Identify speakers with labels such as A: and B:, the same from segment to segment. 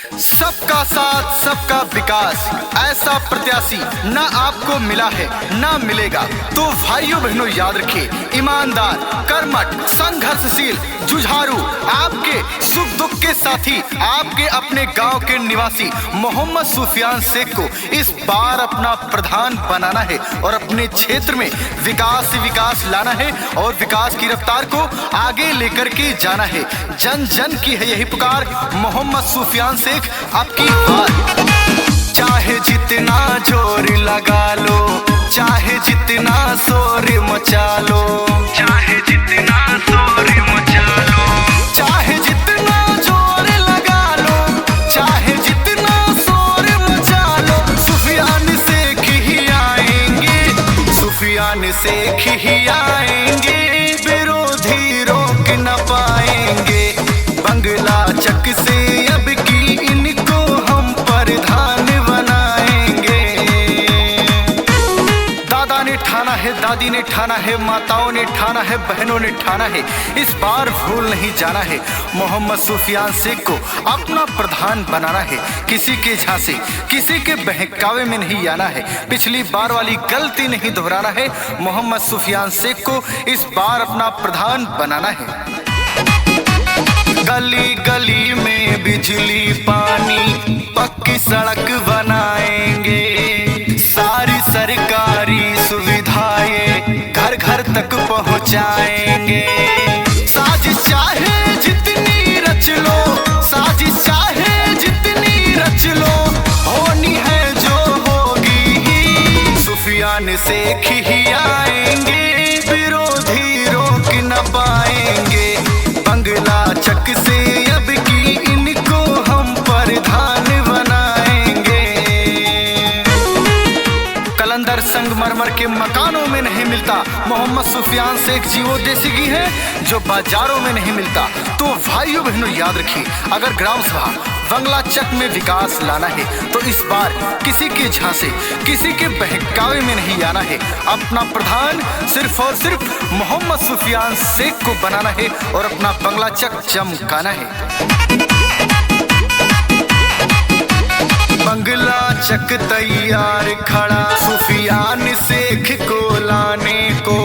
A: सबका साथ सबका विकास ऐसा प्रत्याशी न आपको मिला है न मिलेगा। तो भाइयों बहनों याद रखिए, ईमानदार, कर्मठ, संघर्षशील, जुझारू, आपके सुख दुख के साथी, आपके अपने गांव के निवासी मोहम्मद सुफियान शेख को इस बार अपना प्रधान बनाना है और अपने क्षेत्र में विकास लाना है और विकास की रफ्तार को आगे लेकर के जाना है। जन जन की है यही पुकार, मोहम्मद सुफियान शेख आपकी बात। चाहे जितना जोर लगा लो, चाहे जितना शोर मचा लो, चाहे जितना शोर मचा लो, चाहे जितना जोर लगा लो, चाहे जितना शोर मचा लो, सुफियान शेख ही आएंगे, सुफियान शेख ही आएंगे, विरोधी रोक न पाएंगे। बंगला चक से अब की इनको हम प्रधान बनाएंगे। दादा ने ठाना है, दादी ने ठाना है, माताओं ने ठाना है, बहनों ने ठाना है, इस बार भूल नहीं जाना है। मोहम्मद सुफियान शेख को अपना प्रधान बनाना है, किसी के झांसे किसी के बहकावे में नहीं आना है, पिछली बार वाली गलती नहीं दोहराना है। मोहम्मद सुफियान शेख को इस बार अपना प्रधान बनाना है। गली गली में बिजली पानी पक्की सड़क बनाएंगे, सारी सरकारी सुविधाएं घर घर तक पहुंचाएंगे। साजिश चाहे जितनी रच लो, साजिश चाहे जितनी रच लो, होनी है जो होगी ही, सुफियान शेख ही आएंगे, विरोधी रोक न पाएंगे। बंगला चक से अब की इनको हम प्रधान बनाएंगे। कलंदर संगमरमर के मकानों में नहीं मिलता, मोहम्मद सुफियान शेख जी वो देसी घी है जो बाजारों में नहीं मिलता। तो भाइयों बहनों याद रखिए, अगर ग्राम सभा बंगला चक में विकास लाना है तो इस बार किसी के झांसे किसी के बहकावे में नहीं आना है। अपना प्रधान सिर्फ और सिर्फ मोहम्मद सुफियान शेख को बनाना है और अपना बंगला चक चमकाना है। बंगला चक तैयार खड़ा सुफियान शेख को लाने को,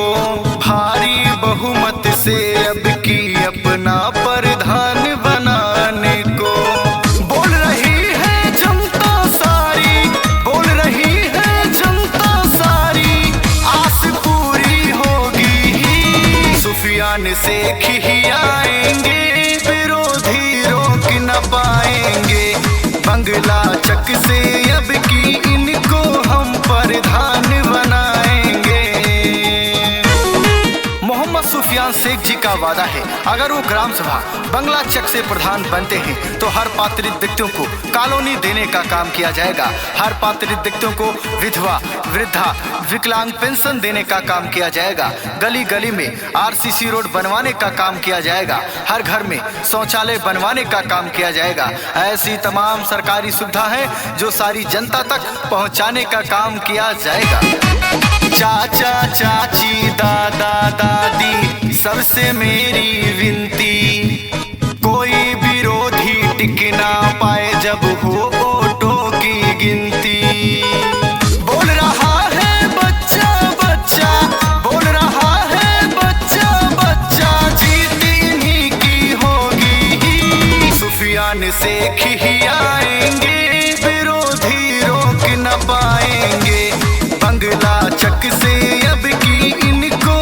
A: भारी बहुमत से अब की अपना प्रधान बनाने को। बोल रही है जनता सारी, बोल रही है जनता सारी, आस पूरी होगी ही, सुफियान शेख ही आएंगे, विरोधी रोक न पाएंगे। बंगला चक से अब की इनको हम प्रधान बनाएंगे। मोहम्मद सुफियान शेख जी का वादा है, अगर वो ग्राम सभा बंगला चक से प्रधान बनते हैं तो हर पात्रित व्यक्तियों को कॉलोनी देने का काम किया जाएगा, हर पात्रित व्यक्तियों को विधवा, वृद्धा, विकलांग पेंशन देने का काम किया जाएगा, गली गली में आरसीसी रोड बनवाने का काम किया जाएगा, हर घर में शौचालय बनवाने का काम किया जाएगा। ऐसी तमाम सरकारी सुविधा है जो सारी जनता तक पहुंचाने का काम किया जाएगा। चाचा चाची दादा दादी सबसे मेरी विनती, कोई विरोधी टिक ना पाए जब हो वोटों की गिनती। बोल रहा है बच्चा बच्चा, बोल रहा है बच्चा बच्चा, जीत इन्हीं की होगी ही, सुफियान शेख ही आएंगे, विरोधी रोक न पाएंगे। बंगला चक से अब की इनको